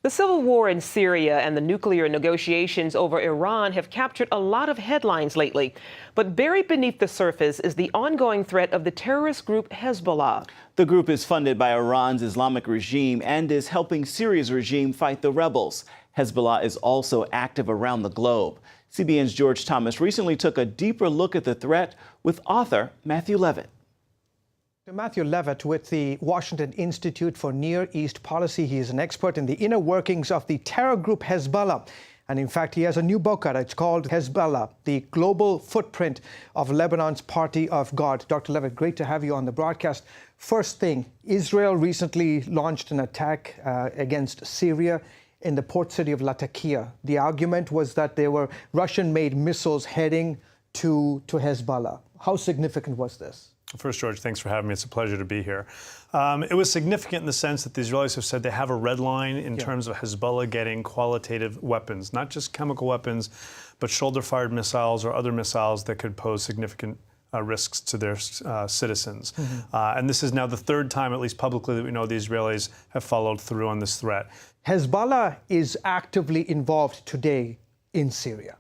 The civil war in Syria and the nuclear negotiations over Iran have captured a lot of headlines lately. But buried beneath the surface is the ongoing threat of the terrorist group Hezbollah. The group is funded by Iran's Islamic regime and is helping Syria's regime fight the rebels. Hezbollah is also active around the globe. CBN's George Thomas recently took a deeper look at the threat with author Matthew Levitt. Matthew Levitt with the Washington Institute for Near East Policy. He is an expert in the inner workings of the terror group Hezbollah. And in fact, he has a new book out. It's called Hezbollah, the Global Footprint of Lebanon's Party of God. Dr. Levitt, great to have you on the broadcast. First thing, Israel recently launched an attack against Syria in the port city of Latakia. The argument was that there were Russian-made missiles heading to Hezbollah. How significant was this? First, George, thanks for having me. It's a pleasure to be here. It was significant in the sense that the Israelis have said they have a red line in terms of Hezbollah getting qualitative weapons, not just chemical weapons, but shoulder-fired missiles or other missiles that could pose significant risks to their citizens. And this is now the third time, at least publicly, that we know the Israelis have followed through on this threat. Hezbollah is actively involved today in Syria.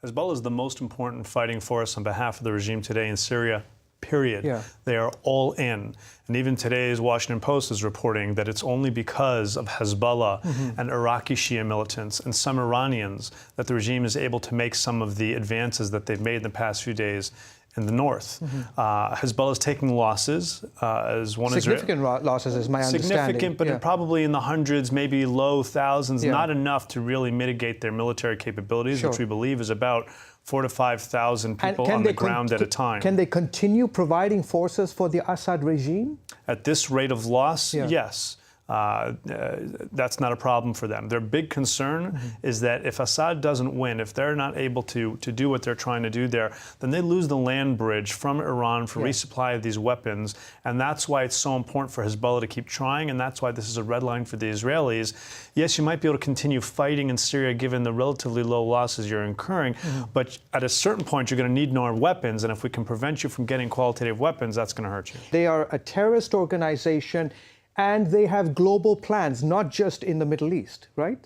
Hezbollah is the most important fighting force on behalf of the regime today in Syria. Period. They are all in. And even today's Washington Post is reporting that it's only because of Hezbollah and Iraqi Shia militants and some Iranians that the regime is able to make some of the advances that they've made in the past few days in the north. Hezbollah is taking losses as one significant losses, is my understanding. Significant, but probably in the hundreds, maybe low thousands, not enough to really mitigate their military capabilities, which we believe is about 4,000 to 5,000 people on the ground at a time. Can they continue providing forces for the Assad regime? At this rate of loss, yes. That's not a problem for them. Their big concern is that if Assad doesn't win, if they're not able to do what they're trying to do there, then they lose the land bridge from Iran for resupply of these weapons. And that's why it's so important for Hezbollah to keep trying, and that's why this is a red line for the Israelis. Yes, you might be able to continue fighting in Syria given the relatively low losses you're incurring, but at a certain point you're going to need more weapons, and if we can prevent you from getting qualitative weapons, that's going to hurt you. They are a terrorist organization, and they have global plans, not just in the Middle East, right?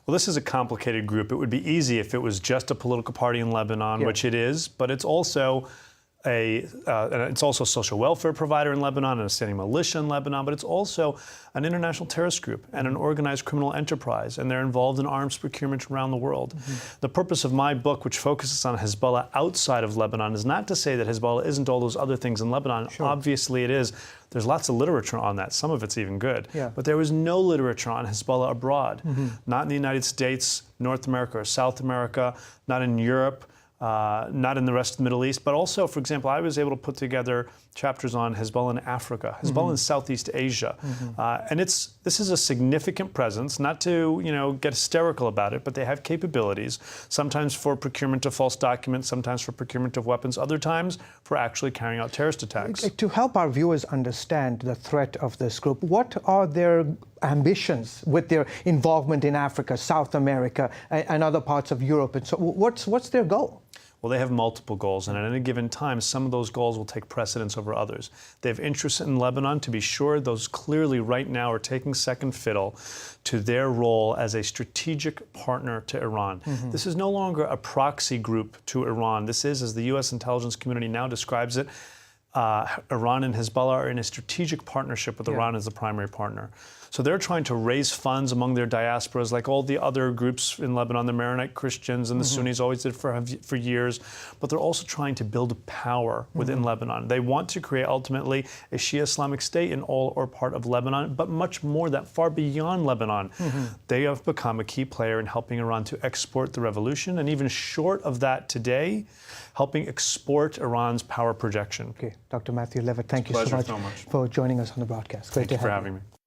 Well, this is a complicated group. It would be easy if it was just a political party in Lebanon, which it is, but it's also a social welfare provider in Lebanon and a standing militia in Lebanon, but it's also an international terrorist group and an organized criminal enterprise, and they're involved in arms procurement around the world. The purpose of my book, which focuses on Hezbollah outside of Lebanon, is not to say that Hezbollah isn't all those other things in Lebanon. Obviously it is. There's lots of literature on that. Some of it's even good. But there was no literature on Hezbollah abroad, not in the United States, North America, or South America, not in Europe, not in the rest of the Middle East, but also, for example, I was able to put together chapters on Hezbollah in Africa, Hezbollah in Southeast Asia, and this is a significant presence. Not to get hysterical about it, but they have capabilities. Sometimes for procurement of false documents, sometimes for procurement of weapons, other times for actually carrying out terrorist attacks. To help our viewers understand the threat of this group, what are their ambitions with their involvement in Africa, South America, and other parts of Europe? And so, what's their goal? Well, they have multiple goals, and at any given time, some of those goals will take precedence over others. They have interests in Lebanon, to be sure. Those clearly right now are taking second fiddle to their role as a strategic partner to Iran. This is no longer a proxy group to Iran. This is, as the U.S. intelligence community now describes it, Iran and Hezbollah are in a strategic partnership with Iran as the primary partner. So they're trying to raise funds among their diasporas, like all the other groups in Lebanon, the Maronite Christians and the Sunnis always did for years. But they're also trying to build power within Lebanon. They want to create ultimately a Shia Islamic state in all or part of Lebanon, but much more that far beyond Lebanon. They have become a key player in helping Iran to export the revolution, and even short of that today, helping export Iran's power projection. Okay, Dr. Matthew Levitt, thank you so much for joining us on the broadcast. Great to have you. Thank you for having me.